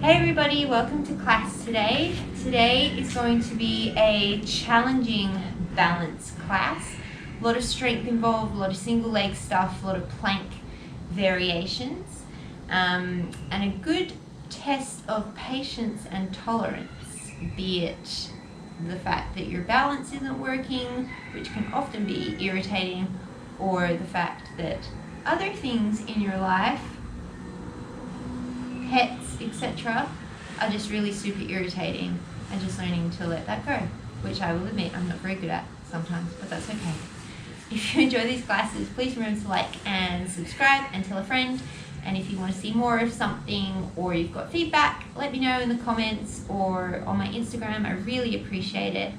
Hey everybody, welcome to class today. Today is going to be a challenging balance class. A lot of strength involved, a lot of single leg stuff, a lot of plank variations, and a good test of patience and tolerance, be it the fact that your balance isn't working, which can often be irritating, or the fact that other things in your life, pets, etc., are just really super irritating, and just learning to let that go, which I will admit I'm not very good at sometimes, but that's okay. If you enjoy these classes, please remember to like and subscribe and tell a friend. And if you want to see more of something or you've got feedback, let me know in the comments or on my Instagram. I really appreciate it.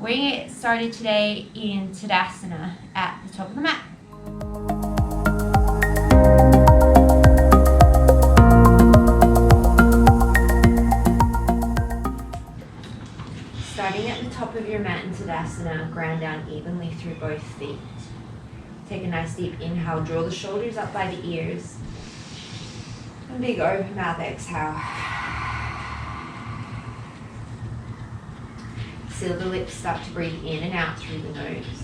We're going to get started today in Tadasana at the top of the mat. Starting at the top of your mat in Tadasana, ground down evenly through both feet. Take a nice deep inhale, draw the shoulders up by the ears. And big open mouth exhale. Seal the lips, start to breathe in and out through the nose.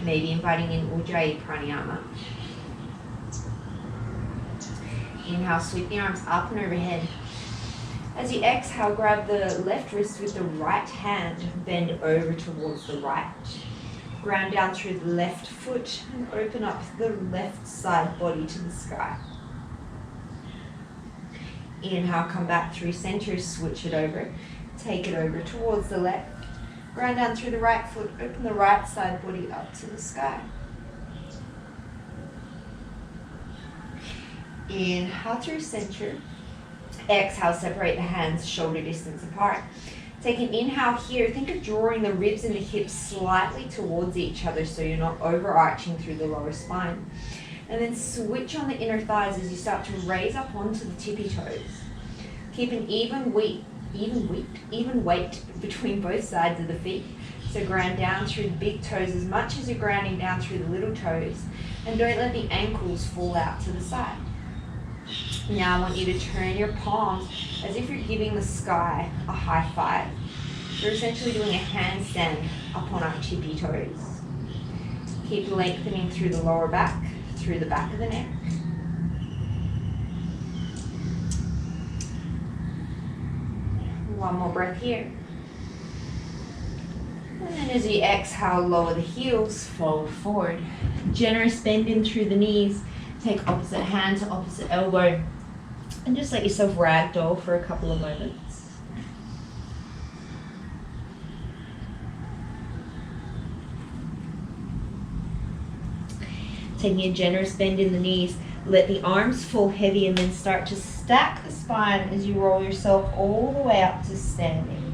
Maybe inviting in Ujjayi Pranayama. Inhale, sweep the arms up and overhead. As you exhale, grab the left wrist with the right hand, bend over towards the right. Ground down through the left foot and open up the left side body to the sky. Inhale, come back through center, switch it over. Take it over towards the left. Ground down through the right foot, open the right side body up to the sky. Inhale through center. Exhale, separate the hands shoulder distance apart. Take an inhale here. Think of drawing the ribs and the hips slightly towards each other so you're not overarching through the lower spine. And then switch on the inner thighs as you start to raise up onto the tippy toes. Keep an even weight between both sides of the feet. So ground down through the big toes as much as you're grounding down through the little toes. And don't let the ankles fall out to the side. Now I want you to turn your palms as if you're giving the sky a high five. We're essentially doing a handstand up on our tippy toes. Keep lengthening through the lower back, through the back of the neck. One more breath here. And then as you exhale, lower the heels, fold forward. Generous bend in through the knees. Take opposite hand to opposite elbow. And just let yourself ragdoll for a couple of moments. Taking a generous bend in the knees, let the arms fall heavy and then start to stack the spine as you roll yourself all the way up to standing.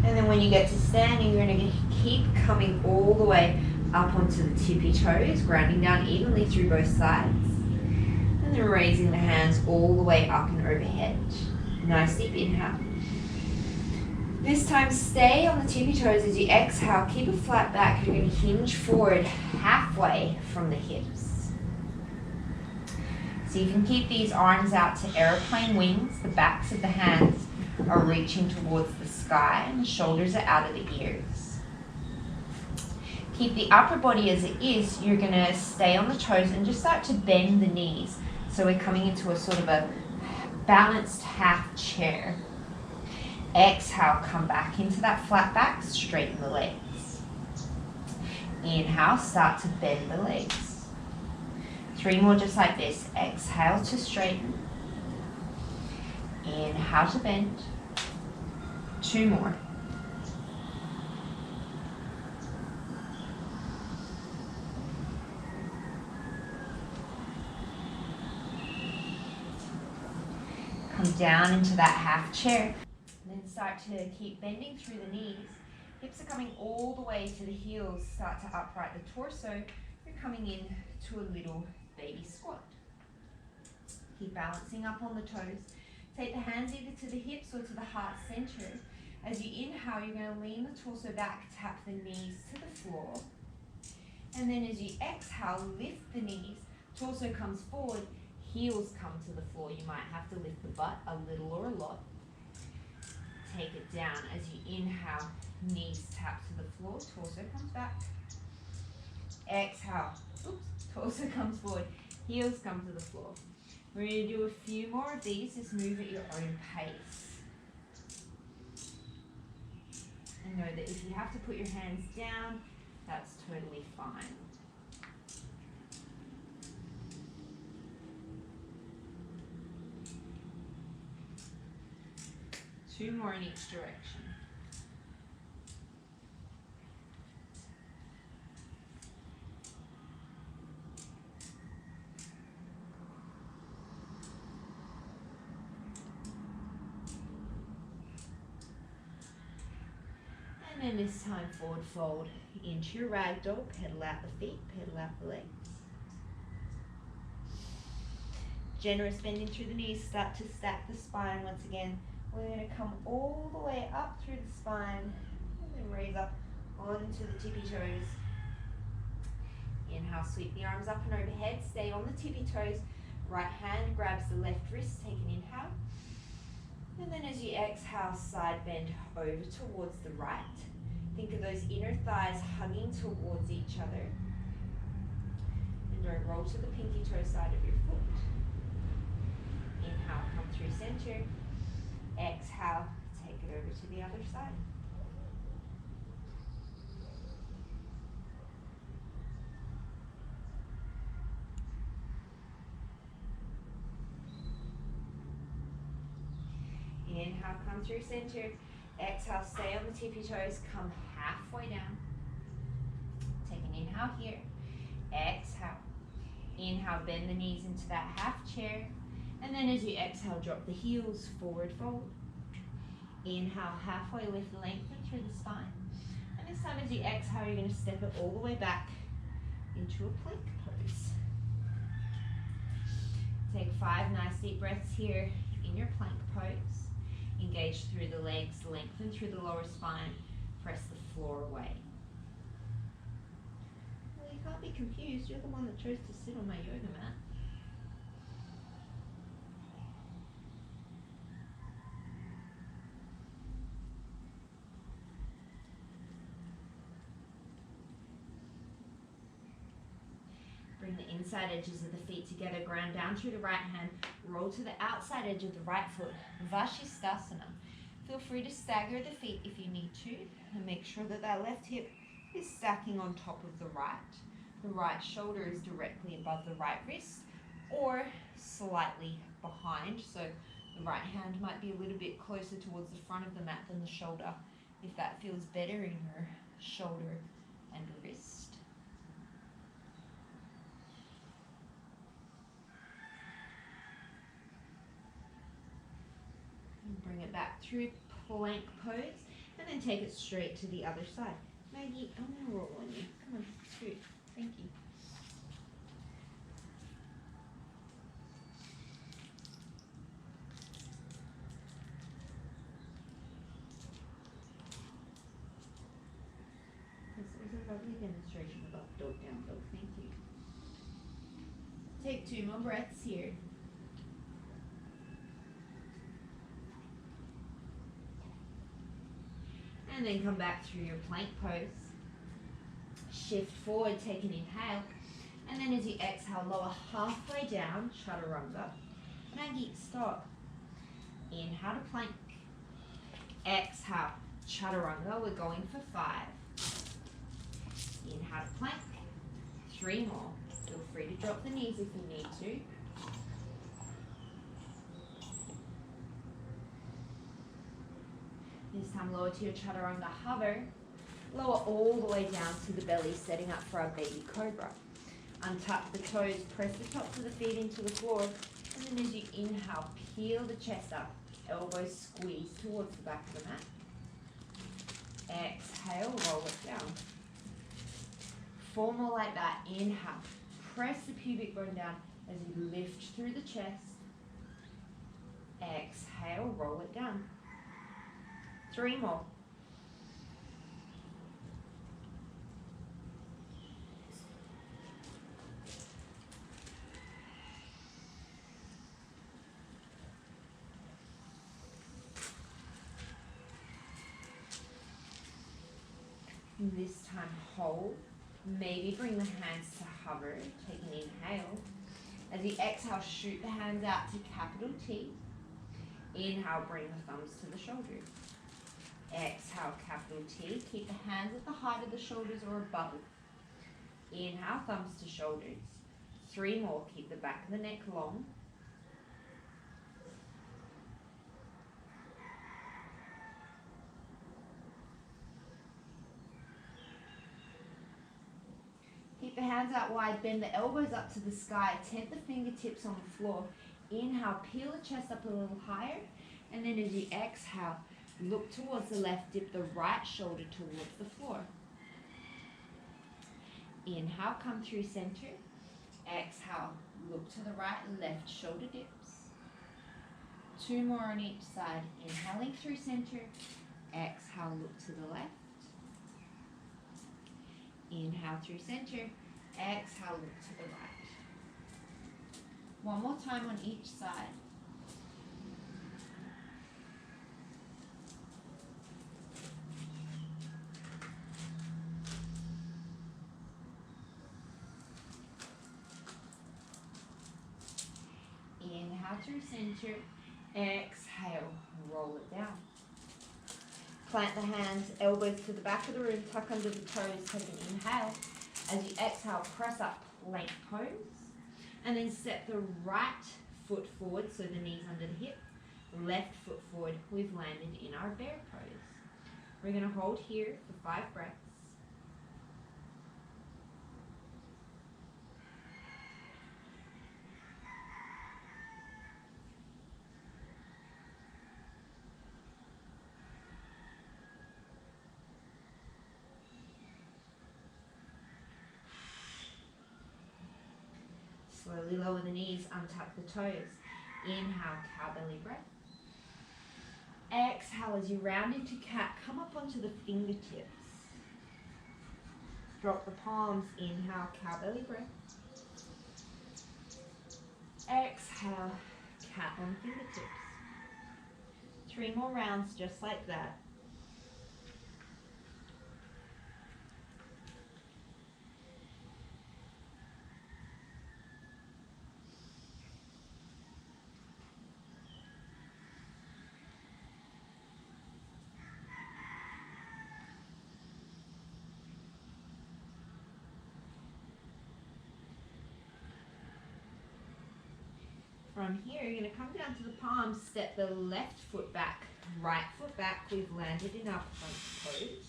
And then when you get to standing, you're going to keep coming all the way up onto the tippy toes, grounding down evenly through both sides. And then raising the hands all the way up and overhead. Nice deep inhale. This time stay on the tippy toes as you exhale. Keep a flat back. You're going to hinge forward halfway from the hips. So you can keep these arms out to airplane wings. The backs of the hands are reaching towards the sky and the shoulders are out of the ears. Keep the upper body as it is. You're going to stay on the toes and just start to bend the knees. So we're coming into a sort of a balanced half chair. Exhale, come back into that flat back, straighten the legs. Inhale, start to bend the legs. 3 more just like this. Exhale to straighten. Inhale to bend. 2 more. Come down into that half chair. And then start to keep bending through the knees. Hips are coming all the way to the heels. Start to upright the torso. You're coming in to a little baby squat. Keep balancing up on the toes. Take the hands either to the hips or to the heart center. As you inhale, you're going to lean the torso back, tap the knees to the floor. And then as you exhale, lift the knees. Torso comes forward. heels come to the floor. You might have to lift the butt a little or a lot. Take it down. As you inhale, knees tap to the floor, torso comes back. Exhale, oops, torso comes forward, heels come to the floor. We're going to do a few more of these, just move at your own pace. And know that if you have to put your hands down, that's totally fine. Two more in each direction. And then this time, forward fold into your ragdoll, pedal out the feet, pedal out the legs. Generous bending through the knees, start to stack the spine once again. We're going to come all the way up through the spine and then raise up onto the tippy toes. Inhale, sweep the arms up and overhead, stay on the tippy toes. Right hand grabs the left wrist, take an inhale. And then as you exhale, side bend over towards the right. Think of those inner thighs hugging towards each other. And don't roll to the pinky toe side of your foot. Inhale, come through center. Exhale, take it over to the other side. Inhale, come through center. Exhale, stay on the tippy toes, come halfway down. Take an inhale here. Exhale. Inhale, bend the knees into that half chair. And then as you exhale, drop the heels, forward fold. Inhale, halfway lift, lengthen through the spine. And this time as you exhale, you're going to step it all the way back into a plank pose. Take 5 nice deep breaths here in your plank pose. Engage through the legs, lengthen through the lower spine, press the floor away. Well, you can't be confused, you're the one that chose to sit on my yoga mat. Bring the inside edges of the feet together, ground down through the right hand, roll to the outside edge of the right foot, Vashisthasana. Feel free to stagger the feet if you need to, and make sure that that left hip is stacking on top of the right. The right shoulder is directly above the right wrist, or slightly behind, so the right hand might be a little bit closer towards the front of the mat than the shoulder, if that feels better in your shoulder and wrist. And bring it back through plank pose, and then take it straight to the other side. Maggie, I'm going to roll on you. Come on, scoot. Thank you. This was a lovely demonstration of up dog, down dog. Thank you. Take 2 more breaths here. And then come back through your plank pose. Shift forward, take an inhale. And then as you exhale, lower halfway down, chaturanga. Maggie, stop. Inhale to plank. Exhale, chaturanga. We're going for 5. Inhale to plank. 3 more. Feel free to drop the knees if you need to. This time lower to your chaturanga, hover. Lower all the way down to the belly, setting up for our baby cobra. Untuck the toes, press the tops of the feet into the floor. And then as you inhale, peel the chest up. Elbows squeeze towards the back of the mat. Exhale, roll it down. 4 more like that. Inhale. Press the pubic bone down as you lift through the chest. Exhale, roll it down. 3 more. This time hold. Maybe bring the hands to hover. Take an inhale. As you exhale, shoot the hands out to capital T. Inhale, bring the thumbs to the shoulders. Exhale, capital T. Keep the hands at the height of the shoulders or above. Inhale, thumbs to shoulders. 3 more. Keep the back of the neck long. Keep the hands out wide, bend the elbows up to the sky, tent the fingertips on the floor. Inhale, peel the chest up a little higher, and then as you exhale, look towards the left, dip the right shoulder towards the floor. Inhale, come through center. Exhale, look to the right, left shoulder dips. 2 more on each side. Inhaling through center. Exhale, look to the left. Inhale through center. Exhale, look to the right. 1 more time on each side. Inhale through center. Exhale, roll it down. Plant the hands, elbows to the back of the room, tuck under the toes, take an inhale. As you exhale, press up, plank pose. And then step the right foot forward, so the knees under the hip. Left foot forward, we've landed in our bear pose. We're going to hold here for 5 breaths. Slowly lower the knees, untuck the toes. Inhale, cow belly breath. Exhale, as you round into cat, come up onto the fingertips. Drop the palms. Inhale, cow belly breath. Exhale, cat on fingertips. 3 more rounds just like that. From here, you're going to come down to the palms, step the left foot back, right foot back. We've landed in our plank pose.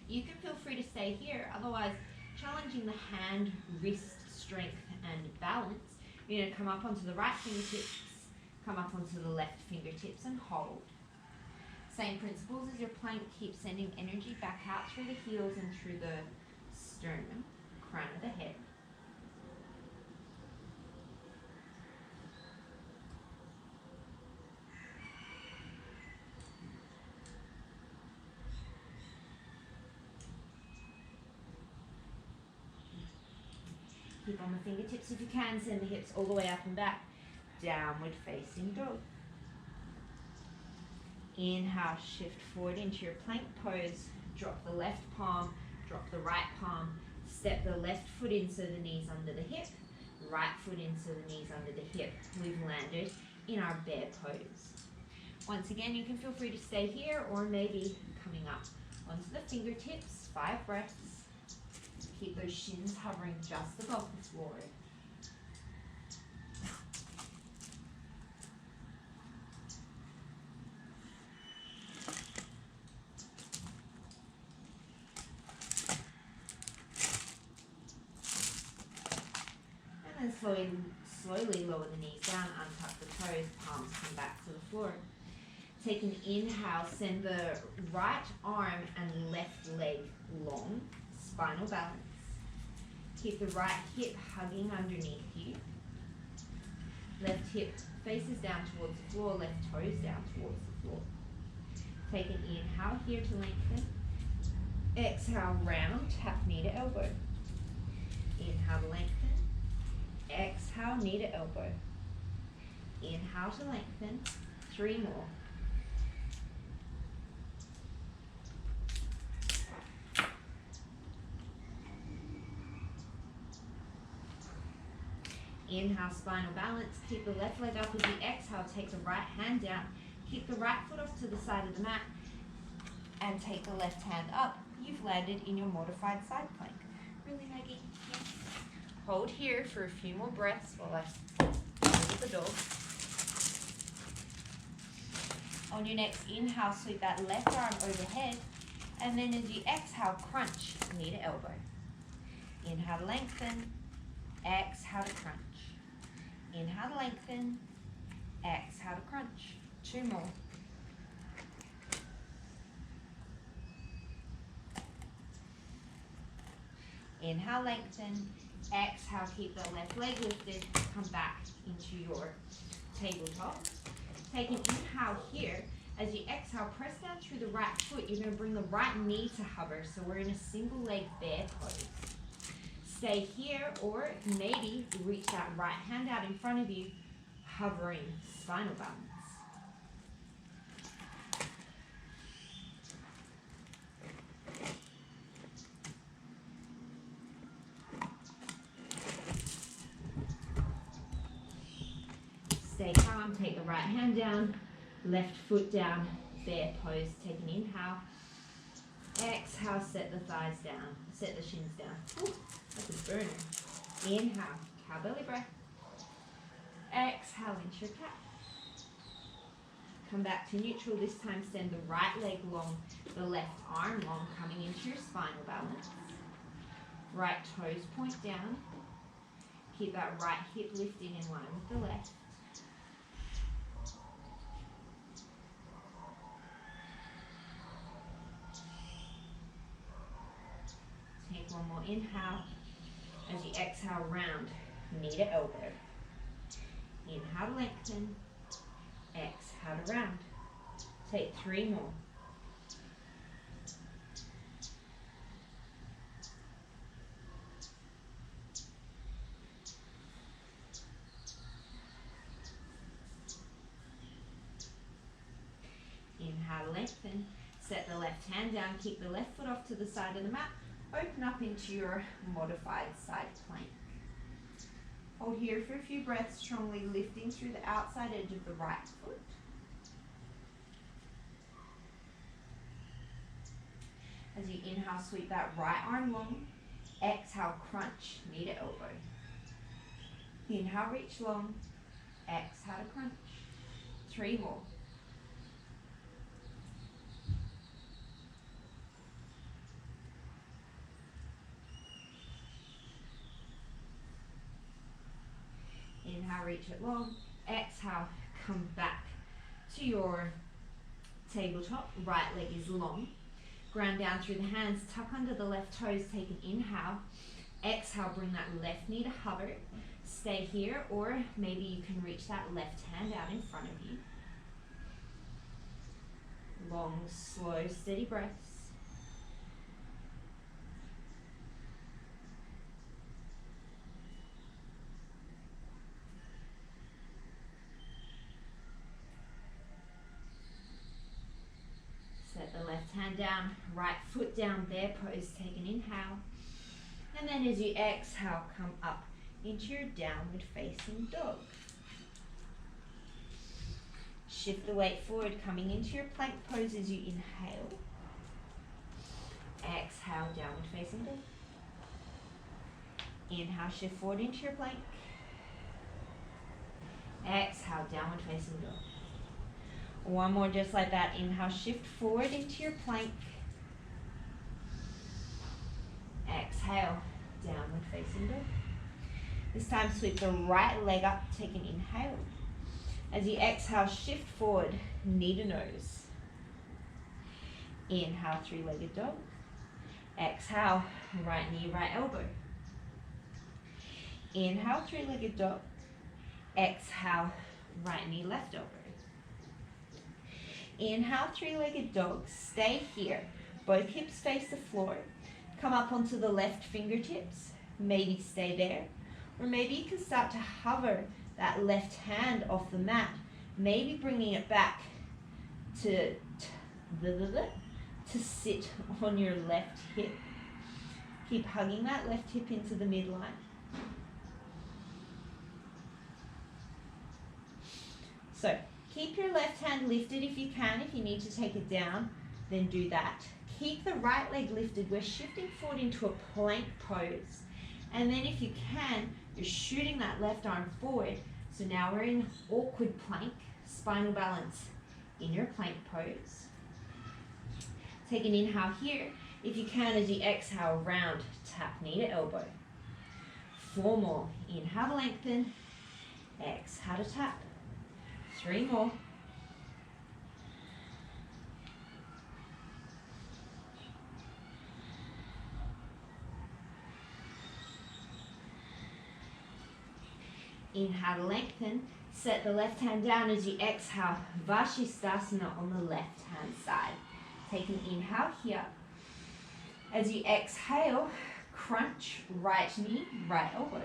You can feel free to stay here, otherwise challenging the hand, wrist strength and balance. You're going to come up onto the right fingertips, come up onto the left fingertips and hold. Same principles as your plank, keep sending energy back out through the heels and through the sternum, crown of the head. Keep on the fingertips if you can, send the hips all the way up and back. Downward facing dog. Inhale, shift forward into your plank pose. Drop the left palm, drop the right palm. Step the left foot in so the knees under the hip. Right foot in so the knees under the hip. We've landed in our bear pose. Once again, you can feel free to stay here or maybe coming up onto the fingertips. 5 breaths. Keep those shins hovering just above the floor. And then slowly lower the knees down, untuck the toes, palms come back to the floor. Take an inhale, send the right arm and left leg long, spinal balance. Keep the right hip hugging underneath you. Left hip faces down towards the floor, left toes down towards the floor. Take an inhale here to lengthen. Exhale, round, tap knee to elbow. Inhale to lengthen. Exhale, knee to elbow. Inhale to lengthen. 3 more. Inhale, spinal balance. Keep the left leg up as you exhale. Take the right hand down. Keep the right foot off to the side of the mat. And take the left hand up. You've landed in your modified side plank. Really, Maggie? Yes. Hold here for a few more breaths while I go with the dog. On your next inhale, sweep that left arm overhead. And then as you exhale, crunch knee to elbow. Inhale to lengthen. Exhale to crunch. Inhale to lengthen. Exhale to crunch. 2 more. Inhale, lengthen. Exhale, keep the left leg lifted. Come back into your tabletop. Take an inhale here. As you exhale, press down through the right foot. You're going to bring the right knee to hover. So we're in a single leg bear pose. Stay here, or maybe reach that right hand out in front of you, hovering spinal balance. Stay calm, take the right hand down, left foot down, bear pose. Take an inhale. Exhale, set the thighs down, set the shins down. Ooh, that's a burner. Inhale, cow belly breath. Exhale into your cat. Come back to neutral. This time send the right leg long, the left arm long, coming into your spinal balance. Right toes point down. Keep that right hip lifting in line with the left. Take one more inhale. As you exhale, round, knee to elbow. Inhale to lengthen. Exhale to round. Take 3 more. Inhale to lengthen. Set the left hand down. Keep the left foot off to the side of the mat. Open up into your modified side plank. Hold here for a few breaths, strongly lifting through the outside edge of the right foot. As you inhale, sweep that right arm long. Exhale, crunch, knee to elbow. Inhale, reach long. Exhale to crunch. 3 more. Inhale, reach it long. Exhale, come back to your tabletop. Right leg is long. Ground down through the hands. Tuck under the left toes. Take an inhale. Exhale, bring that left knee to hover. Stay here, or maybe you can reach that left hand out in front of you. Long, slow, steady breaths. Set the left hand down, right foot down, bear pose. Take an inhale. And then as you exhale, come up into your downward facing dog. Shift the weight forward, coming into your plank pose as you inhale. Exhale, downward facing dog. Inhale, shift forward into your plank. Exhale, downward facing dog. One more just like that. Inhale, shift forward into your plank. Exhale, downward facing dog. This time sweep the right leg up, take an inhale. As you exhale, shift forward, knee to nose. Inhale, 3-legged dog. Exhale, right knee, right elbow. Inhale, 3-legged dog. Exhale, right knee, left elbow. Inhale, 3-legged dog. Stay here. Both hips face the floor. Come up onto the left fingertips. Maybe stay there. Or maybe you can start to hover that left hand off the mat. Maybe bringing it back to sit on your left hip. Keep hugging that left hip into the midline. So keep your left hand lifted if you can. If you need to take it down, then do that. Keep the right leg lifted. We're shifting forward into a plank pose. And then if you can, you're shooting that left arm forward. So now we're in awkward plank, spinal balance in your plank pose. Take an inhale here. If you can, as you exhale, round, tap knee to elbow. 4 more. Inhale to lengthen. Exhale to tap. 3 more. Inhale to lengthen. Set the left hand down as you exhale. Vashisthasana on the left hand side. Take an inhale here. As you exhale, crunch right knee, right elbow.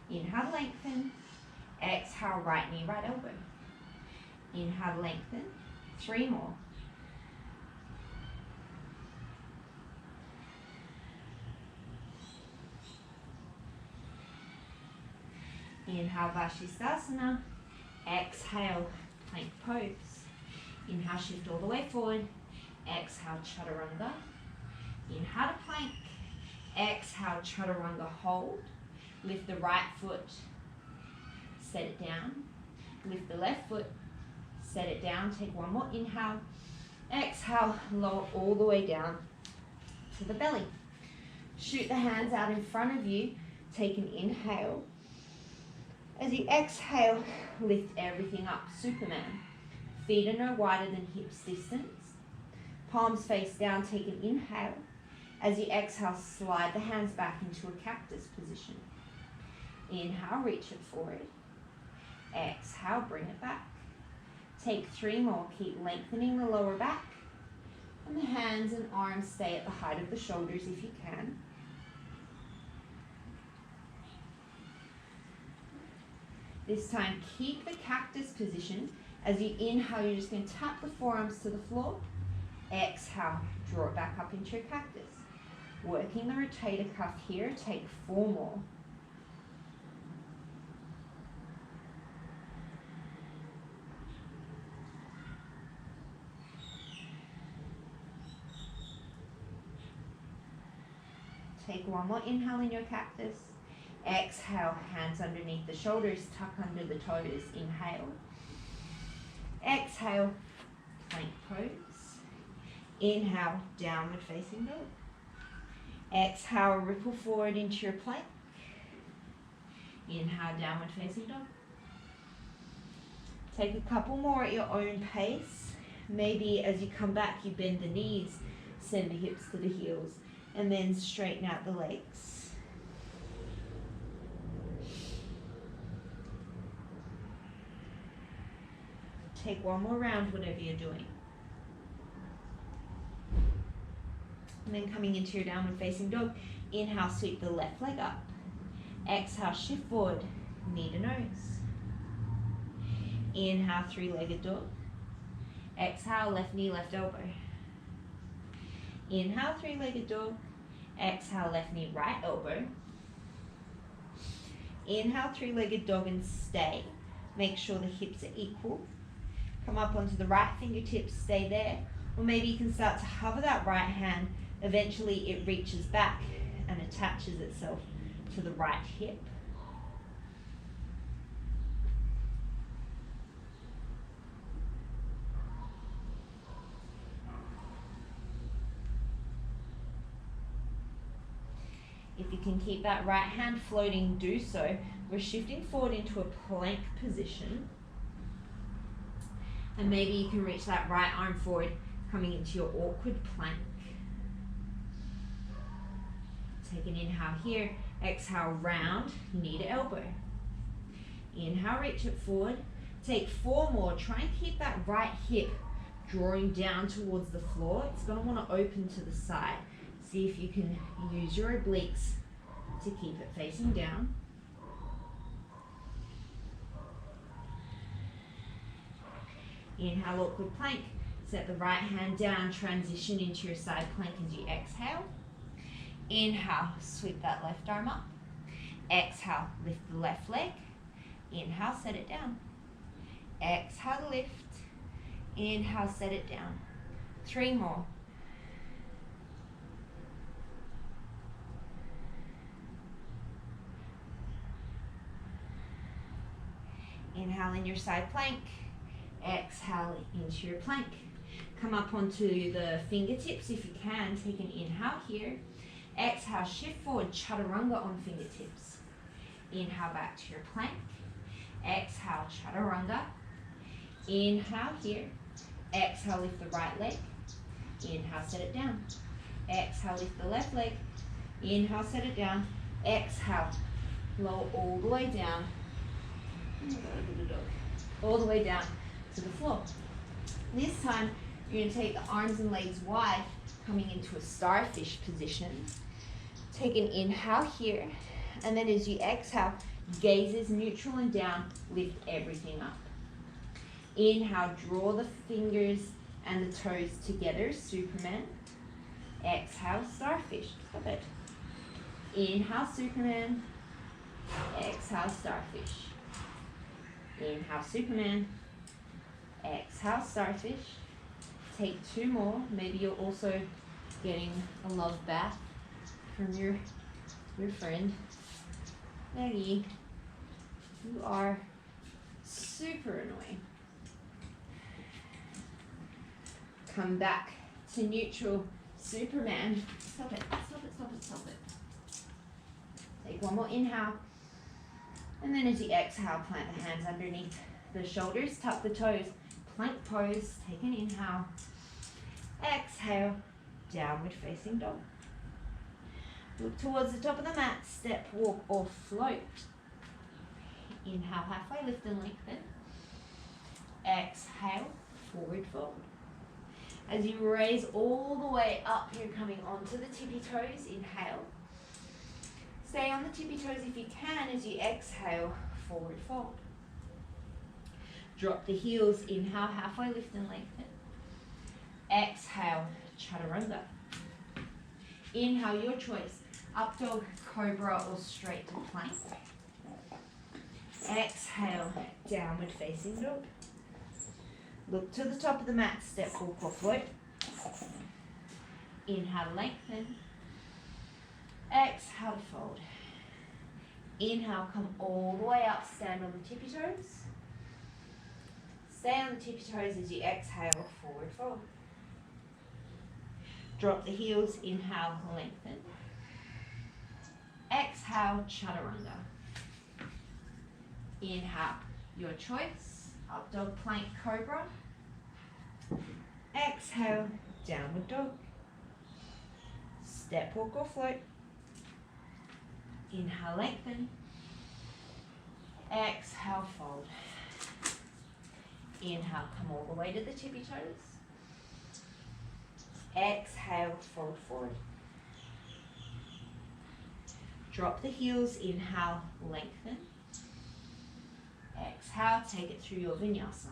Inhale, lengthen. Exhale, right knee, right elbow. Inhale, lengthen. 3 more. Inhale, Vashisthasana. Exhale, plank pose. Inhale, shift all the way forward. Exhale, chaturanga. Inhale to plank. Exhale, chaturanga, hold. Lift the right foot. Set it down. Lift the left foot. Set it down. Take 1 more inhale. Exhale, lower all the way down to the belly. Shoot the hands out in front of you. Take an inhale. As you exhale, lift everything up. Superman. Feet are no wider than hips distance. Palms face down. Take an inhale. As you exhale, slide the hands back into a cactus position. Inhale, reach it forward. Exhale, bring it back. Take 3 more. Keep lengthening the lower back. And the hands and arms stay at the height of the shoulders if you can. This time, keep the cactus position. As you inhale, you're just going to tap the forearms to the floor. Exhale, draw it back up into your cactus. Working the rotator cuff here, take 4 more. Take 1 more inhale in your cactus. Exhale, hands underneath the shoulders, tuck under the toes. Inhale. Exhale, plank pose. Inhale, downward facing dog. Exhale, ripple forward into your plank. Inhale, downward facing dog. Take a couple more at your own pace. Maybe as you come back, you bend the knees, send the hips to the heels, and then straighten out the legs. Take 1 more round, whatever you're doing. And then coming into your downward facing dog, inhale, sweep the left leg up. Exhale, shift forward, knee to nose. Inhale, 3-legged dog. Exhale, left knee, left elbow. Inhale, 3-legged dog. Exhale, left knee, right elbow. Inhale, 3-legged dog and stay. Make sure the hips are equal. Come up onto the right fingertips, stay there. Or maybe you can start to hover that right hand. Eventually it reaches back and attaches itself to the right hip. If you can keep that right hand floating, do so. We're shifting forward into a plank position. And maybe you can reach that right arm forward, coming into your awkward plank. Take an inhale here. Exhale, round, knee to elbow. Inhale, reach it forward. Take 4 more. Try and keep that right hip drawing down towards the floor. It's going to want to open to the side. See if you can use your obliques to keep it facing down. Inhale, awkward plank. Set the right hand down, transition into your side plank as you exhale. Inhale, sweep that left arm up. Exhale, lift the left leg. Inhale, set it down. Exhale, lift. Inhale, set it down. 3 more. Inhale in your side plank. Exhale into your plank. Come up onto the fingertips if you can. Take an inhale here. Exhale, shift forward, chaturanga on fingertips. Inhale back to your plank. Exhale, chaturanga. Inhale here. Exhale, lift the right leg. Inhale, set it down. Exhale, lift the left leg. Inhale, set it down. Exhale, lower all the way down. All the way down to the floor. This time, you're going to take the arms and legs wide, coming into a starfish position. Take an inhale here, and then as you exhale, gaze is neutral and down, lift everything up. Inhale, draw the fingers and the toes together, Superman. Exhale, starfish. Stop it. Inhale, Superman. Exhale, starfish. Inhale, Superman. Exhale, starfish. Take 2 more. Maybe you're also getting a love bath from your friend. Maggie, you are super annoying. Come back to neutral, Superman. Stop it, stop it, stop it, stop it. Take 1 more inhale. And then as you exhale, plant the hands underneath the shoulders, tuck the toes, plank pose, take an inhale. Exhale, downward facing dog. Look towards the top of the mat, step, walk, or float. Inhale, halfway, lift and lengthen. Exhale, forward fold. As you raise all the way up, you're coming onto the tippy toes. Inhale. Stay on the tippy toes if you can as you exhale, forward fold. Drop the heels, inhale, halfway, lift and lengthen. Exhale, chaturanga. Inhale, your choice. Up dog, cobra, or straight to plank. Exhale, downward facing dog. Look to the top of the mat, step, walk, or float. Inhale, lengthen. Exhale, fold. Inhale, come all the way up, stand on the tippy toes. Stay on the tippy toes as you exhale, forward fold. Drop the heels, inhale, lengthen. Exhale, chaturanga. Inhale, your choice, up dog, plank, cobra. Exhale, downward dog. Step, walk, or float. Inhale, lengthen. Exhale, fold. Inhale, come all the way to the tippy toes. Exhale, fold forward. Drop the heels, inhale, lengthen. Exhale, take it through your vinyasa.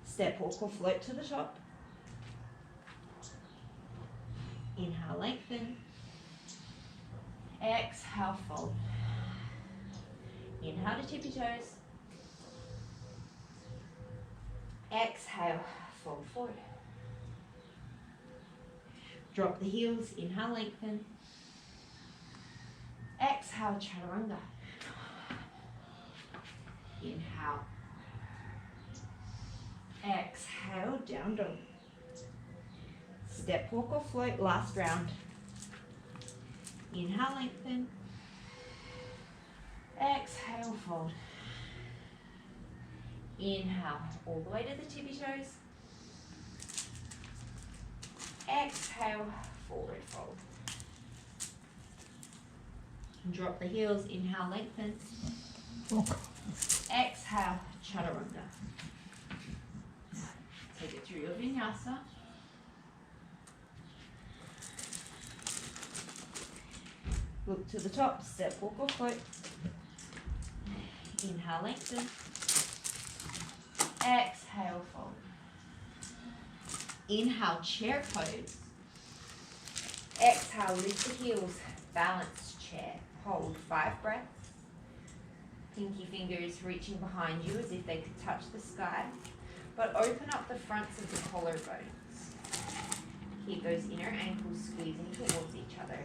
Step, walk, or float to the top. Inhale, lengthen. Exhale, fold. Inhale to tippy toes. Exhale, fold forward. Drop the heels, inhale, lengthen. Exhale, chaturanga. Inhale. Exhale, down dog. Step, walk, or float, last round. Inhale, lengthen. Exhale, fold. Inhale, all the way to the tippy toes. Exhale, forward fold. Drop the heels, inhale, lengthen. Exhale, chaturanga. Take it through your vinyasa. Look to the top, step, walk, or float. Inhale, lengthen. Exhale, fold. Inhale, chair pose. Exhale, lift the heels, balanced chair. Hold 5 breaths. Pinky fingers reaching behind you as if they could touch the sky, but open up the fronts of the collarbones. Keep those inner ankles squeezing towards each other.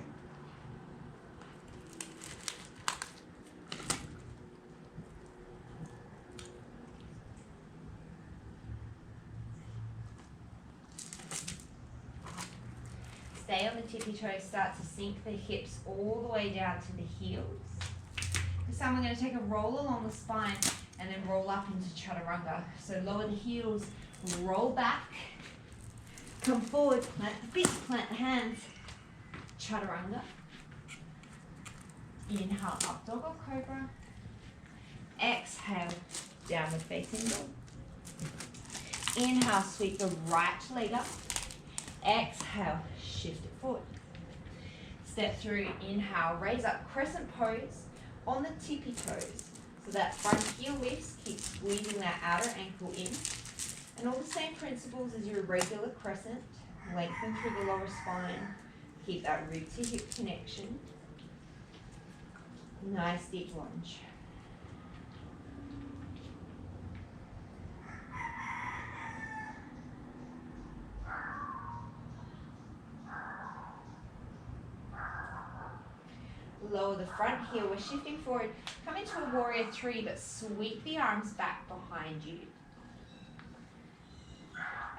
Stay on the tippy toes, start to sink the hips all the way down to the heels. This time we're going to take a roll along the spine and then roll up into chaturanga. So lower the heels, roll back, come forward, plant the feet, plant the hands, chaturanga. Inhale, up dog or cobra. Exhale, downward facing dog. Inhale, sweep the right leg up. Exhale, shift it forward. Step through, inhale, raise up, crescent pose on the tippy toes. So that front heel lifts, keep squeezing that outer ankle in. And all the same principles as your regular crescent. Lengthen through the lower spine. Keep that rib to hip connection. Nice deep lunge. Lower the front heel, we're shifting forward. Come into a warrior 3, but sweep the arms back behind you.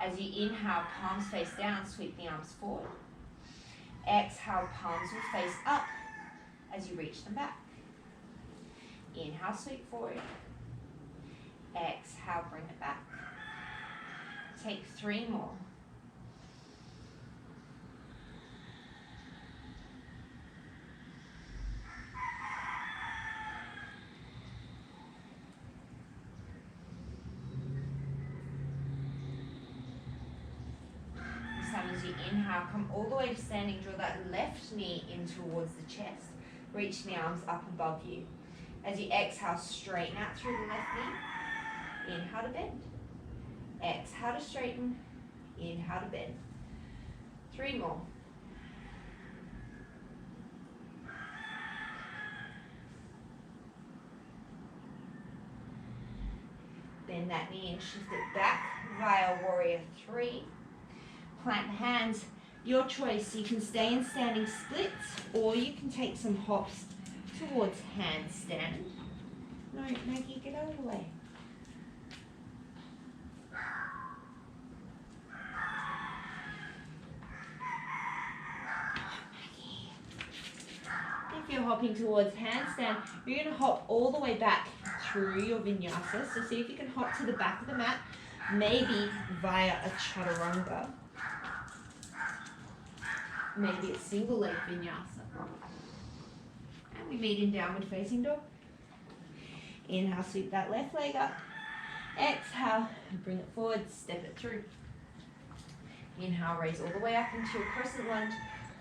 As you inhale, palms face down, sweep the arms forward. Exhale, palms will face up as you reach them back. Inhale, sweep forward. Exhale, bring it back. Take 3 more. As you inhale, come all the way to standing, draw that left knee in towards the chest. Reach the arms up above you. As you exhale, straighten out through the left knee. Inhale to bend. Exhale to straighten. Inhale to bend. 3 more. Bend that knee and shift it back via warrior 3. Plant the hands, your choice. You can stay in standing splits or you can take some hops towards handstand. No, Maggie, get out of the way. If you're hopping towards handstand, you're going to hop all the way back through your vinyasa. So see if you can hop to the back of the mat, maybe via a chaturanga. Maybe a single leg vinyasa. And we meet in downward facing dog. Inhale, sweep that left leg up. Exhale, bring it forward, step it through. Inhale, raise all the way up into a crescent lunge,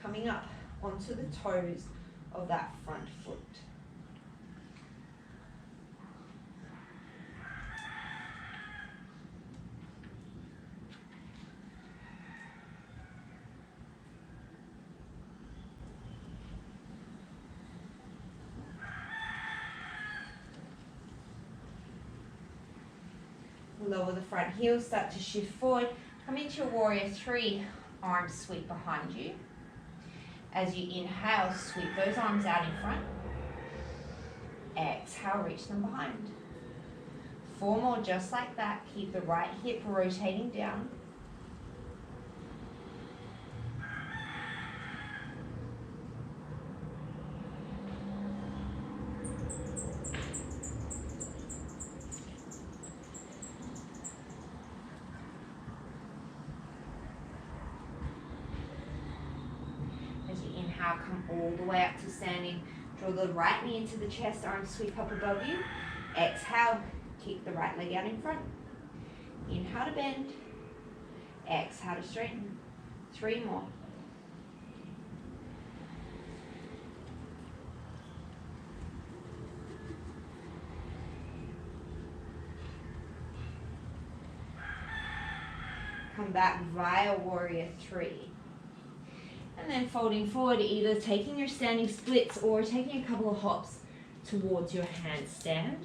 coming up onto the toes of that front foot. Lower the front heel, start to shift forward. Come into your warrior 3, arms sweep behind you. As you inhale, sweep those arms out in front. Exhale, reach them behind. 4 more just like that. Keep the right hip rotating down. Inhale, come all the way up to standing. Draw the right knee into the chest, arms sweep up above you. Exhale, kick the right leg out in front. Inhale to bend. Exhale to straighten. 3 more. Come back via warrior 3. And And then folding forward, either taking your standing splits or taking a couple of hops towards your handstand.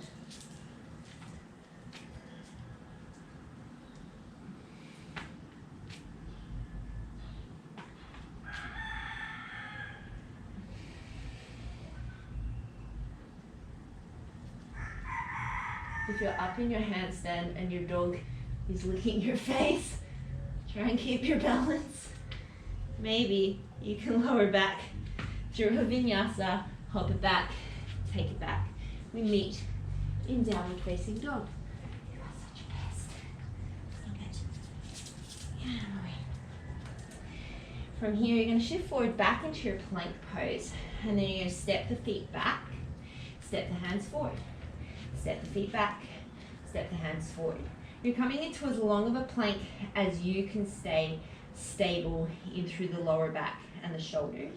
If you're up in your handstand and your dog is licking your face, try and keep your balance. Maybe you can lower back through a vinyasa, hop it back, take it back. We meet in downward facing dog. You are such a pest. Stop it. Get out of the way. From here, you're going to shift forward back into your plank pose, and then you're going to step the feet back, step the hands forward. Step the feet back, step the hands forward. You're coming into as long of a plank as you can stay stable in through the lower back and the shoulders.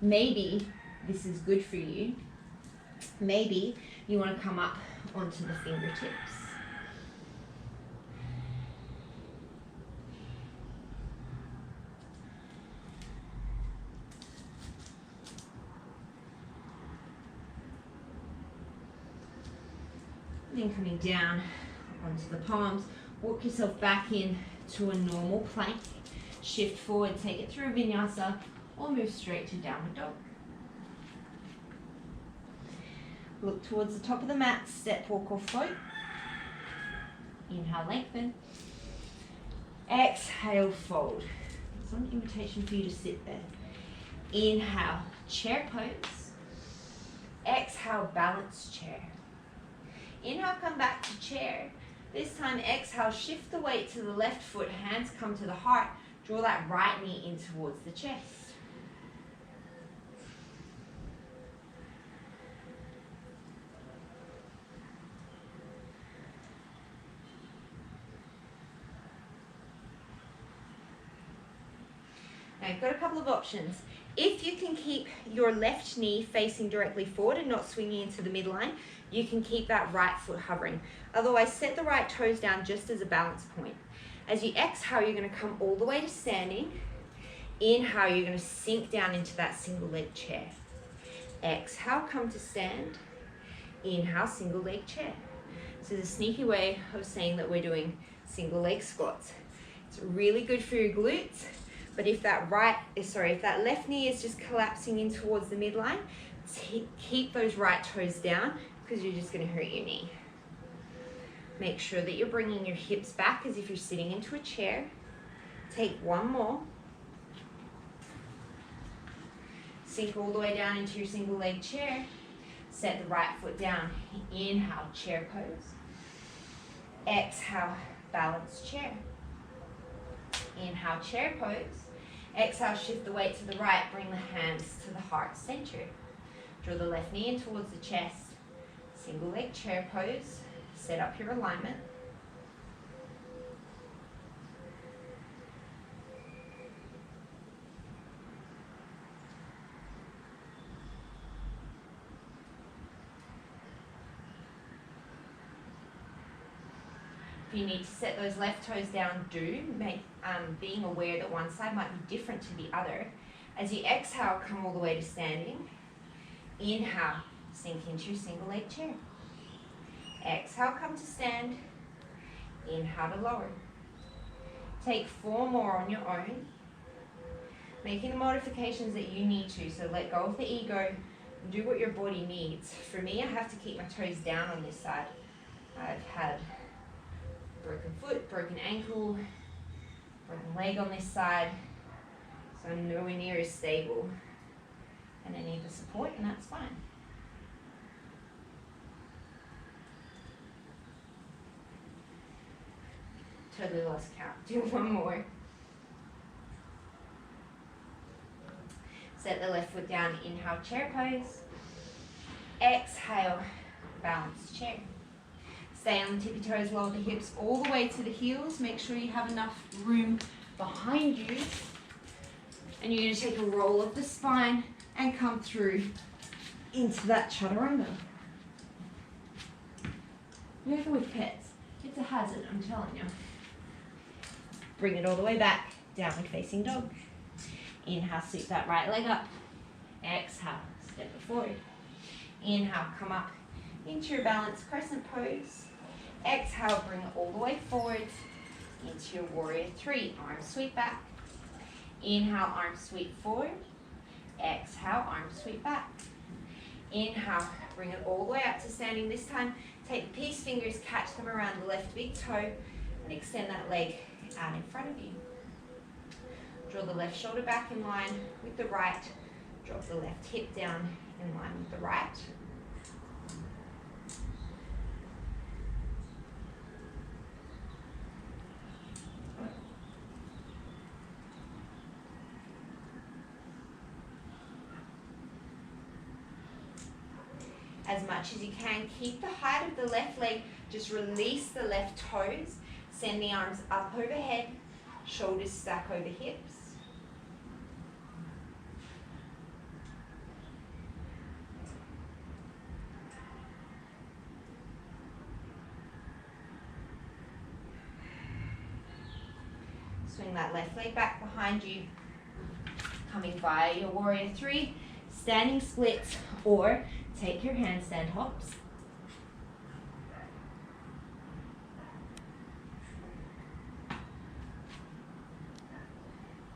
Maybe this is good for you. Maybe you want to come up onto the fingertips. Then coming down onto the palms, walk yourself back in to a normal plank. Shift forward, take it through a vinyasa, or move straight to downward dog. Look towards the top of the mat, step, walk, or float. Inhale, lengthen. Exhale, fold. It's not an invitation for you to sit there. Inhale, chair pose. Exhale, balance chair. Inhale, come back to chair. This time, exhale, shift the weight to the left foot, hands come to the heart. Draw that right knee in towards the chest. Now, you've got a couple of options. If you can keep your left knee facing directly forward and not swinging into the midline, you can keep that right foot hovering. Otherwise, set the right toes down just as a balance point. As you exhale, you're going to come all the way to standing. Inhale, you're going to sink down into that single leg chair. Exhale, come to stand. Inhale, single leg chair. So it's a sneaky way of saying that we're doing single leg squats. It's really good for your glutes, but if that left knee is just collapsing in towards the midline, keep those right toes down because you're just going to hurt your knee. Make sure that you're bringing your hips back as if you're sitting into a chair. Take one more. Sink all the way down into your single leg chair. Set the right foot down. Inhale, chair pose. Exhale, balance chair. Inhale, chair pose. Exhale, shift the weight to the right. Bring the hands to the heart center. Draw the left knee in towards the chest. Single leg chair pose. Set up your alignment. If you need to set those left toes down, being aware that one side might be different to the other. As you exhale, come all the way to standing. Inhale, sink into your single leg chair. Exhale, come to stand. Inhale to lower. Take 4 more on your own. Making the modifications that you need to, so let go of the ego and do what your body needs. For me, I have to keep my toes down on this side. I've had broken foot, broken ankle, broken leg on this side, so I'm nowhere near as stable. And I need the support, and that's fine. Totally lost count. Do one more. Set the left foot down, inhale, chair pose. Exhale, balance chair. Stay on the tippy toes, lower the hips all the way to the heels. Make sure you have enough room behind you. And you're going to take a roll of the spine and come through into that chaturanga. Never with pets. It's a hazard, I'm telling you. Bring it all the way back, downward facing dog. Inhale, sweep that right leg up. Exhale, step it forward. Inhale, come up into your balanced crescent pose. Exhale, bring it all the way forward into your warrior three. Arm sweep back. Inhale, arm sweep forward. Exhale, arm sweep back. Inhale, bring it all the way up to standing. This time, take the peace fingers, catch them around the left big toe, and extend that leg out in front of you. Draw the left shoulder back in line with the right. Drop the left hip down in line with the right. As much as you can, keep the height of the left leg, just release the left toes, send the arms up overhead, shoulders stack over hips. Swing that left leg back behind you, coming via your warrior three, standing splits, or take your handstand hops.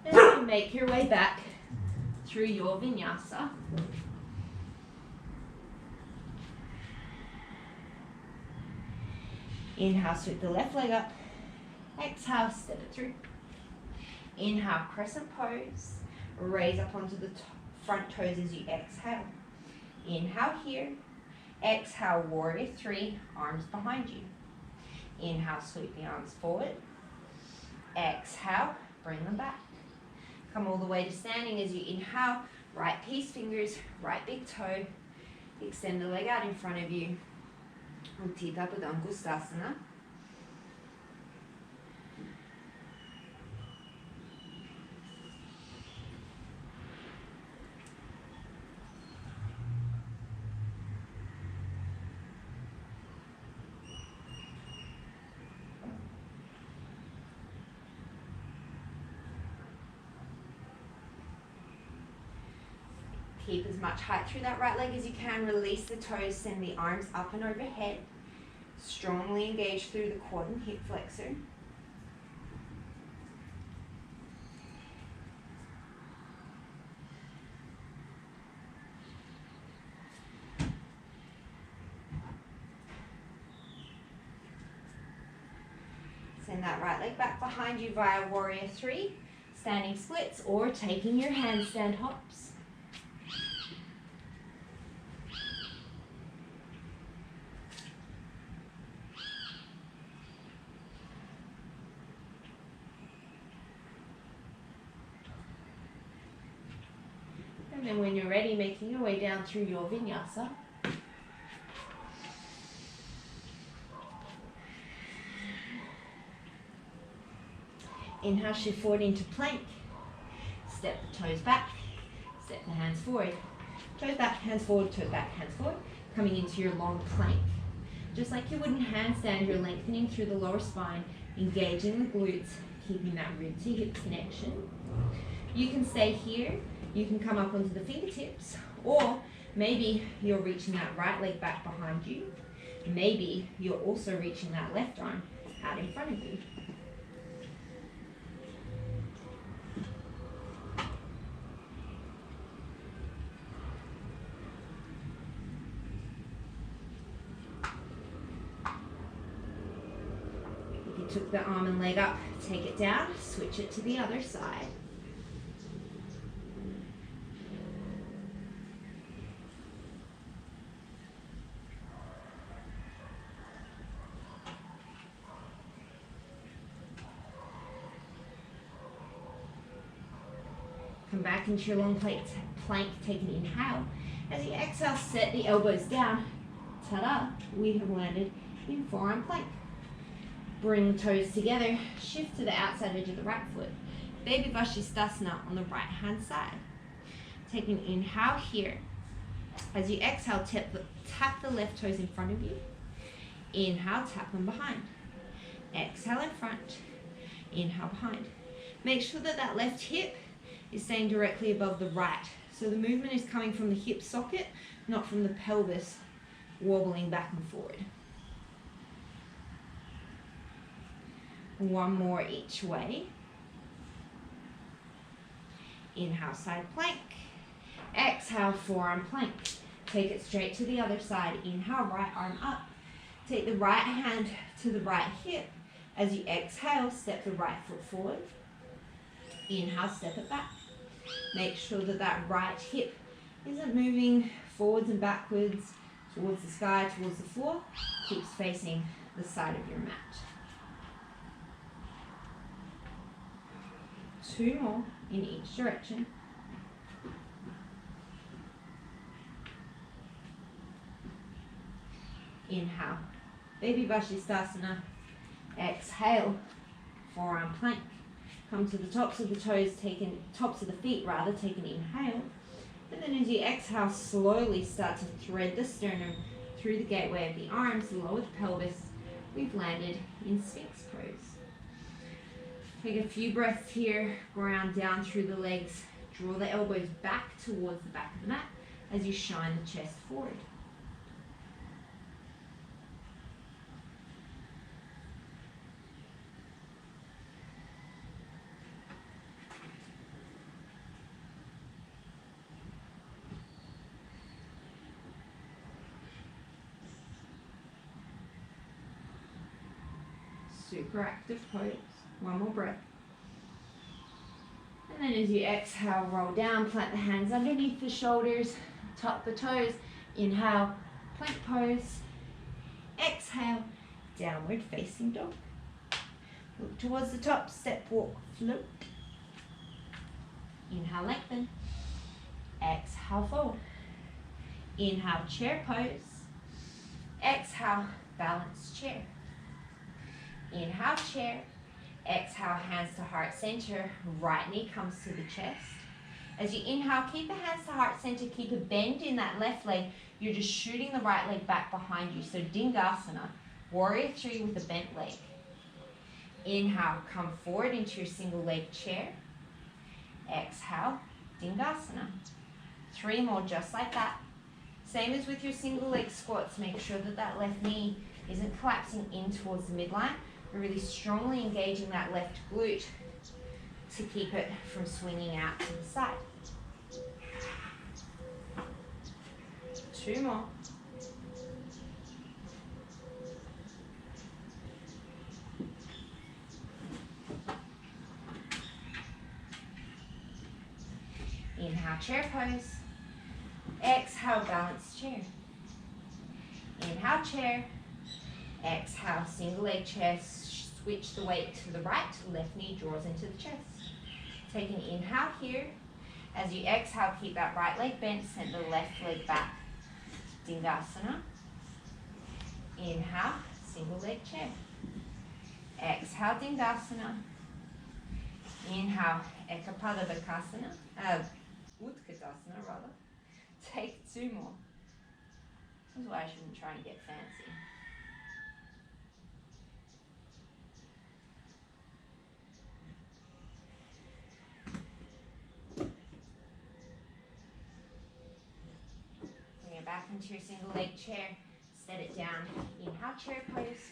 And then make your way back through your vinyasa. Inhale, sweep the left leg up. Exhale, step it through. Inhale, crescent pose. Raise up onto the front toes as you exhale. Inhale here. Exhale, warrior three, arms behind you. Inhale, sweep the arms forward. Exhale, bring them back. Come all the way to standing as you inhale. Right peace fingers, right big toe. Extend the leg out in front of you. Uttita Padangustasana. Keep as much height through that right leg as you can. Release the toes, send the arms up and overhead. Strongly engage through the quad and hip flexor. Send that right leg back behind you via warrior three, standing splits, or taking your handstand hops. And then when you're ready, making your way down through your vinyasa. Inhale, shift forward into plank. Step the toes back, step the hands forward. Toes back, hands forward, toes back, hands forward. Coming into your long plank. Just like you would in handstand, you're lengthening through the lower spine, engaging the glutes, keeping that rib to hip connection. You can stay here. You can come up onto the fingertips, or maybe you're reaching that right leg back behind you. Maybe you're also reaching that left arm out in front of you. If you took the arm and leg up, take it down, switch it to the other side. Come back into your long plank, take an inhale. As you exhale, set the elbows down. Ta-da, we have landed in forearm plank. Bring the toes together, shift to the outside edge of the right foot. Baby Vashisthasana on the right hand side. Take an inhale here. As you exhale, tap the left toes in front of you. Inhale, tap them behind. Exhale in front, inhale behind. Make sure that that left hip is staying directly above the right. So the movement is coming from the hip socket, not from the pelvis wobbling back and forward. One more each way. Inhale, side plank. Exhale, forearm plank. Take it straight to the other side. Inhale, right arm up. Take the right hand to the right hip. As you exhale, step the right foot forward. Inhale, step it back. Make sure that that right hip isn't moving forwards and backwards towards the sky, towards the floor. Keeps facing the side of your mat. 2 more in each direction. Inhale, Baby Vashisthasana. Exhale, forearm plank. Come to the tops of the toes, tops of the feet rather, take an inhale. And then as you exhale, slowly start to thread the sternum through the gateway of the arms, lower the pelvis. We've landed in Sphinx pose. Take a few breaths here, ground down through the legs. Draw the elbows back towards the back of the mat as you shine the chest forward. Super active pose. One more breath. And then as you exhale, roll down, plant the hands underneath the shoulders, tuck the toes. Inhale, plank pose. Exhale, downward facing dog. Look towards the top, step, walk, float. Inhale, lengthen. Exhale, fold. Inhale, chair pose. Exhale, balance chair. Inhale, chair. Exhale, hands to heart center. Right knee comes to the chest. As you inhale, keep the hands to heart center. Keep a bend in that left leg. You're just shooting the right leg back behind you. So Dingasana, warrior 3 with a bent leg. Inhale, come forward into your single leg chair. Exhale, Dingasana. 3 more just like that. Same as with your single leg squats. Make sure that that left knee isn't collapsing in towards the midline. We're really strongly engaging that left glute to keep it from swinging out to the side. 2 more. Inhale, chair pose. Exhale, balance chair. Inhale, chair. Exhale, single leg chest. Switch the weight to the right. Left knee draws into the chest. Take an inhale here. As you exhale, keep that right leg bent. Send the left leg back. Dingasana. Inhale, single leg chair. Exhale, Dingasana. Inhale, Ekapadabhakasana. Utkatasana rather. Take 2 more. This is why I shouldn't try and get fancy. Bring it back into your single leg chair. Set it down. Inhale, chair pose.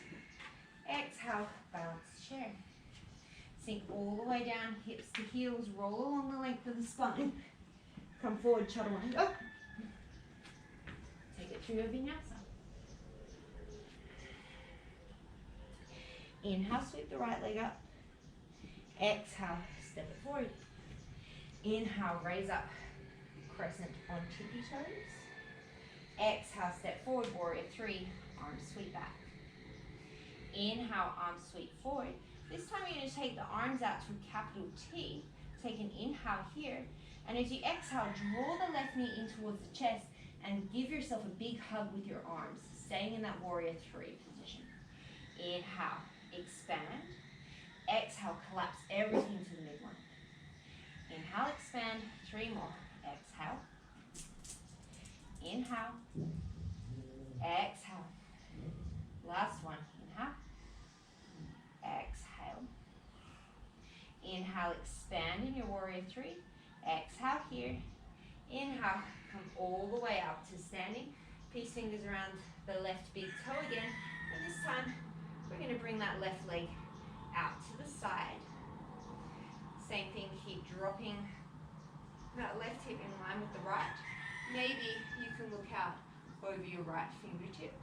Exhale, balance chair. Sink all the way down, hips to heels. Roll along the length of the spine. Come forward, chaturanga. Take it through a vinyasa. Inhale, sweep the right leg up. Exhale, step it forward. Inhale, raise up, crescent on tippy toes. Exhale, step forward, warrior 3, arms sweep back. Inhale, arms sweep forward. This time you're going to take the arms out to a capital T. Take an inhale here. And as you exhale, draw the left knee in towards the chest and give yourself a big hug with your arms, staying in that warrior 3 position. Inhale, expand. Exhale, collapse everything to the midline. Inhale, expand. 3 more. Exhale. Inhale. Exhale. Last one. Inhale. Exhale. Inhale, expand in your warrior 3. Exhale here. Inhale, come all the way up to standing. Peace fingers around the left big toe again. And this time, we're going to bring that left leg out to the side. Same thing, keep dropping that left hip in line with the right. Maybe you can look out over your right fingertips.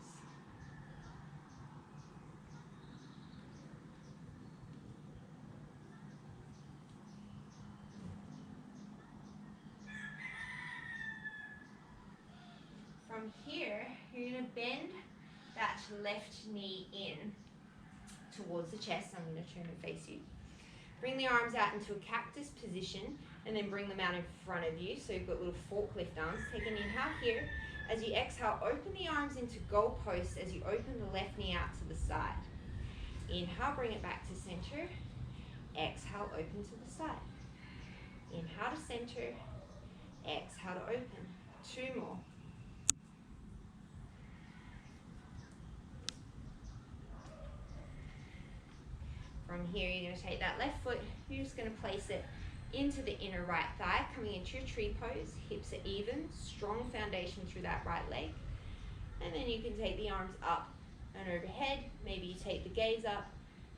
From here, you're going to bend that left knee in towards the chest. I'm going to turn and face you. Bring the arms out into a cactus position and then bring them out in front of you. So you've got little forklift arms. Take an inhale here. As you exhale, open the arms into goalposts as you open the left knee out to the side. Inhale, bring it back to center. Exhale, open to the side. Inhale to center. Exhale to open. 2 more. From here, you're going to take that left foot, you're just going to place it into the inner right thigh, coming into your tree pose. Hips are even, strong foundation through that right leg. And then you can take the arms up and overhead. Maybe you take the gaze up.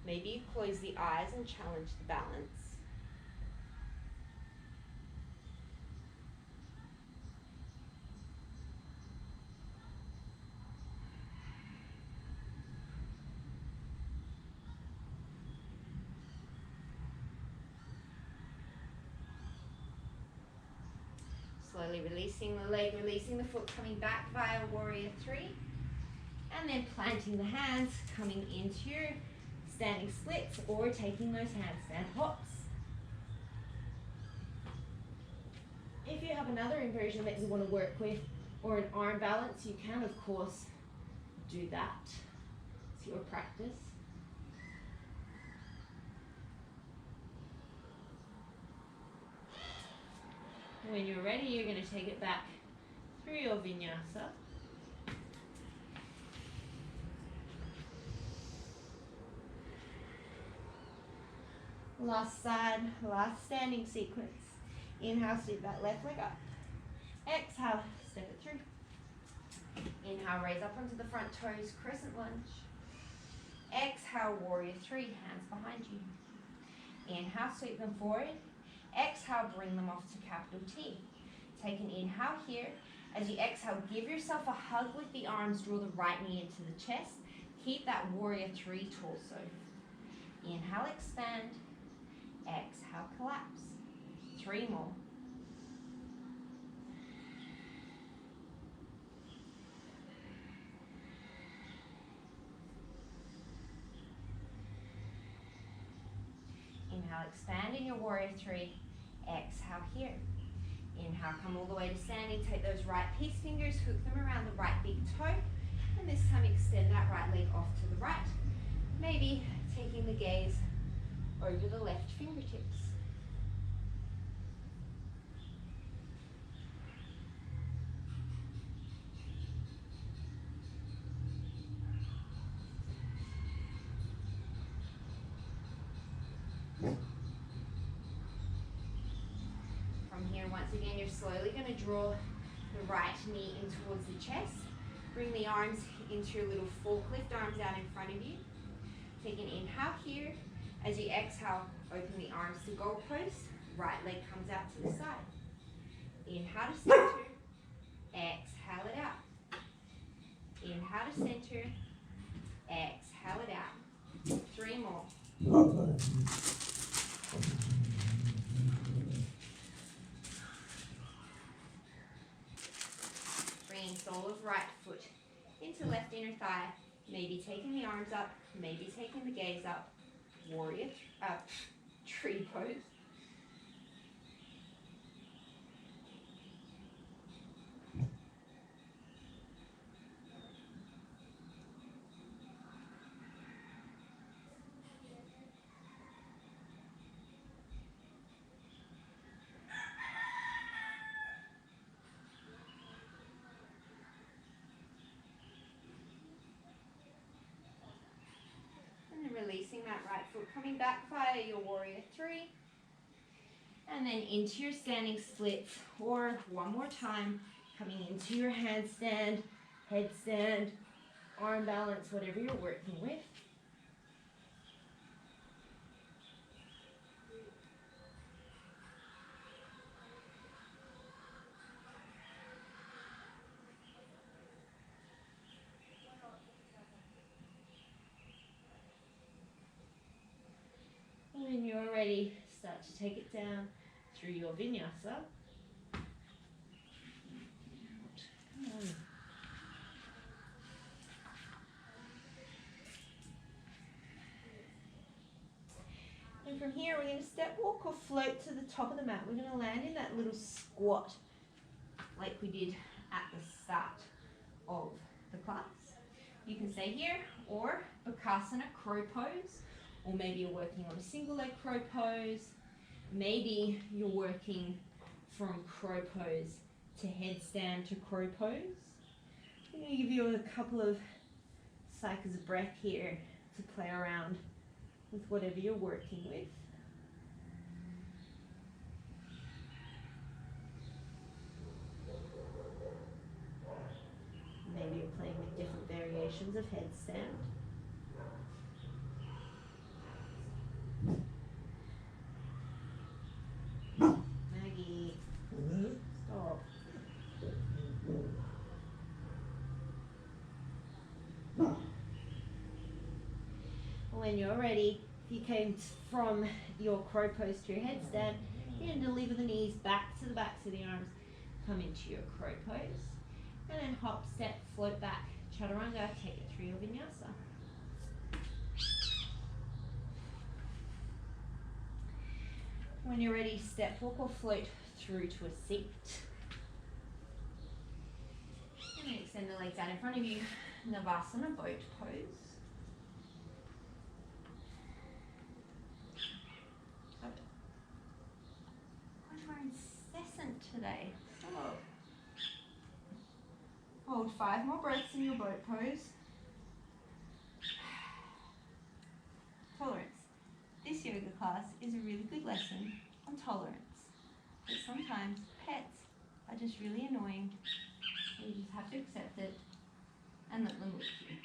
Maybe you close the eyes and challenge the balance. Slowly releasing the leg, releasing the foot, coming back via warrior 3. And then planting the hands, coming into your standing splits or taking those handstand hops. If you have another inversion that you want to work with or an arm balance, you can of course do that. It's your practice. When you're ready, you're going to take it back through your Vinyasa. Last side, last standing sequence. Inhale, sweep that left leg up. Exhale, step it through. Inhale, raise up onto the front toes, crescent lunge. Exhale, warrior 3, hands behind you. Inhale, sweep them forward. Exhale, bring them off to capital T. Take an inhale here. As you exhale, give yourself a hug with the arms. Draw the right knee into the chest. Keep that warrior 3 torso. Inhale, expand. Exhale, collapse. 3 more. Inhale, expand in your warrior 3. Exhale here. Inhale, come all the way to standing. Take those right peace fingers, hook them around the right big toe. And this time extend that right leg off to the right. Maybe taking the gaze over the left fingertips. From here, once again, you're slowly going to draw the right knee in towards the chest. Bring the arms into your little forklift, arms out in front of you. Take an inhale here. As you exhale, open the arms to goalpost. Right leg comes out to the side. Inhale to center. Exhale it out. Inhale to center. Exhale it out. 3 more. Bringing sole of right foot into left inner thigh. Maybe taking the arms up. Maybe taking the gaze up. Warrior, tree pose. And then releasing that right foot, coming back via your warrior 3. And then into your standing splits, or one more time, coming into your handstand, headstand, arm balance, whatever you're working with. When you're ready, start to take it down through your vinyasa. Come on. And from here, we're going to step walk or float to the top of the mat. We're going to land in that little squat like we did at the start of the class. You can stay here, or Bakasana, crow pose, or maybe you're working on a single leg crow pose. Maybe you're working from crow pose to headstand to crow pose. I'm going to give you a couple of cycles of breath here to play around with whatever you're working with. Maybe you're playing with different variations of headstand. Maggie, stop. When you're ready, if you came from your crow pose to your headstand, you're going to deliver the knees back to the backs of the arms, come into your crow pose, and then hop, step, float back, chaturanga, take it through your vinyasa. When you're ready, step, walk or float through to a seat. And then extend the legs out in front of you, Savasana, boat pose. We're incessant today. Stop. Hold 5 more breaths in your boat pose. Tolerance. This yoga class is a really good lesson on tolerance. But sometimes pets are just really annoying. You just have to accept it and let them lick you.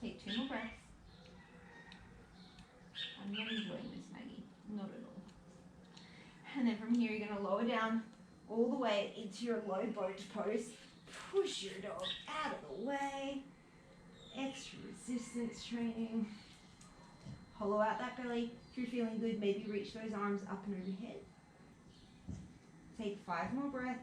Take 2 more breaths. I'm not enjoying this, Maggie. Not at all. And then from here, you're going to lower down all the way into your low boat pose. Push your dog out of the way. Extra resistance training. Hollow out that belly. If you're feeling good, maybe reach those arms up and overhead. Take 5 more breaths.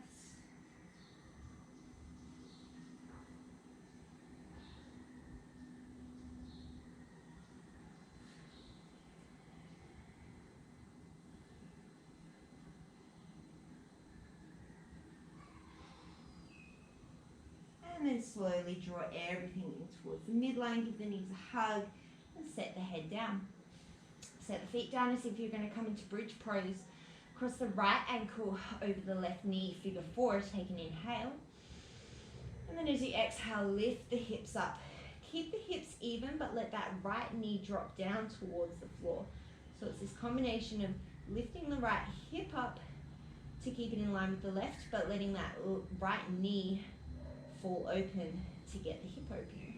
And then slowly draw everything in towards the midline, give the knees a hug, and set the head down. Set the feet down as if you're going to come into bridge pose. Cross the right ankle over the left knee, figure 4, take an inhale. And then as you exhale, lift the hips up. Keep the hips even, but let that right knee drop down towards the floor. So it's this combination of lifting the right hip up to keep it in line with the left, but letting that right knee fall open to get the hip open.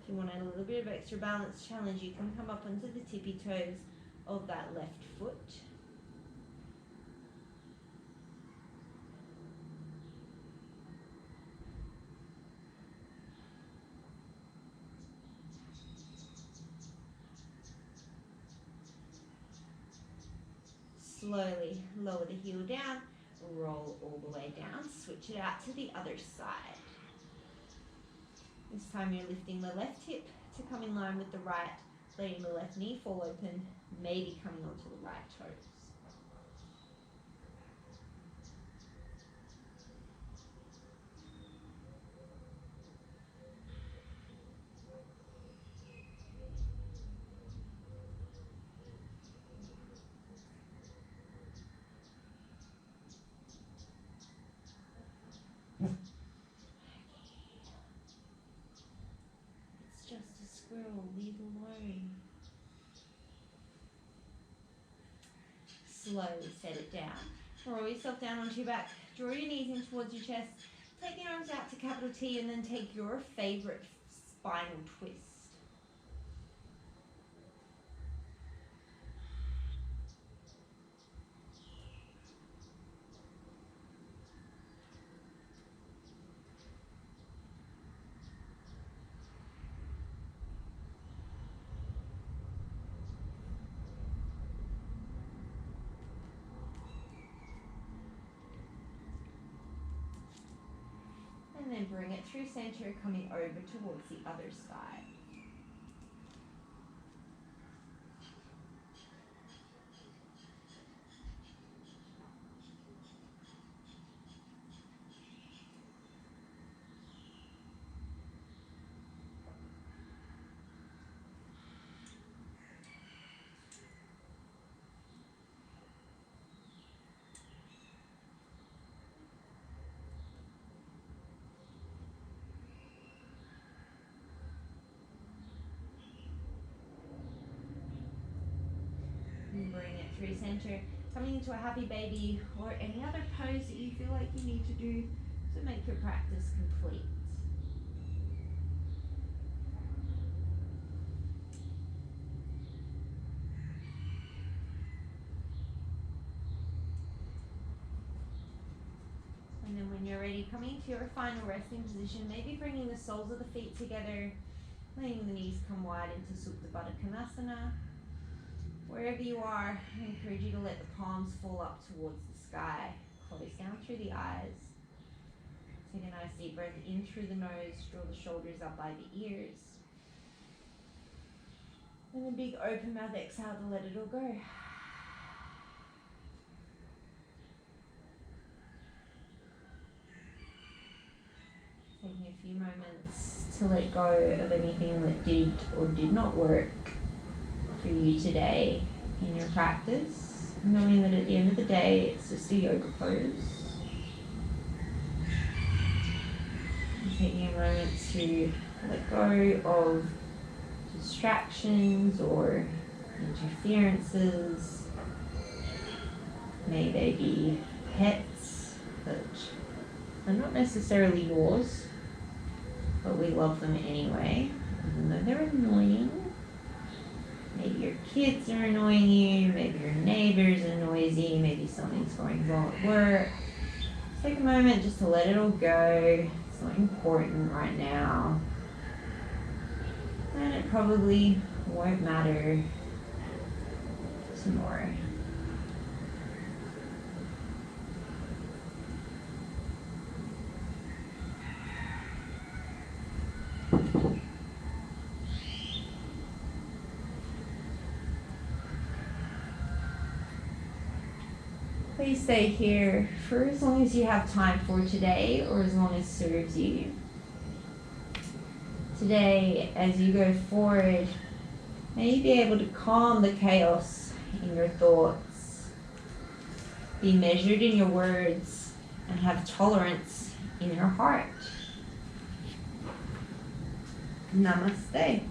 If you want a little bit of extra balance challenge, you can come up onto the tippy toes of that left foot. Slowly lower the heel down, roll all the way down, switch it out to the other side. This time you're lifting the left hip to come in line with the right, letting the left knee fall open, maybe coming onto the right toes. It's just a squirrel, leave alone. slowly set it down. Roll yourself down onto your back. Draw your knees in towards your chest. Take the arms out to capital T and then take your favorite spinal twist. And then bring it through center, coming over towards the other side. And bring it through center, coming into a happy baby or any other pose that you feel like you need to do to make your practice complete. And then when you're ready, coming to your final resting position, maybe bringing the soles of the feet together, letting the knees come wide into Supta Baddha Konasana. Wherever you are, I encourage you to let the palms fall up towards the sky. Close down through the eyes. Take a nice deep breath in through the nose, draw the shoulders up by the ears. And a big open mouth exhale to let it all go. Taking a few moments to let go of anything that did or did not work for you today in your practice, knowing that at the end of the day it's just a yoga pose. And taking a moment to let go of distractions or interferences. May they be pets that are not necessarily yours, but we love them anyway, even though they're annoying. Maybe your kids are annoying you, maybe your neighbors are noisy, maybe something's going wrong at work. Take a moment just to let it all go. It's not important right now. And it probably won't matter tomorrow. Please stay here for as long as you have time for today, or as long as serves you. Today, as you go forward, may you be able to calm the chaos in your thoughts, be measured in your words, and have tolerance in your heart. Namaste.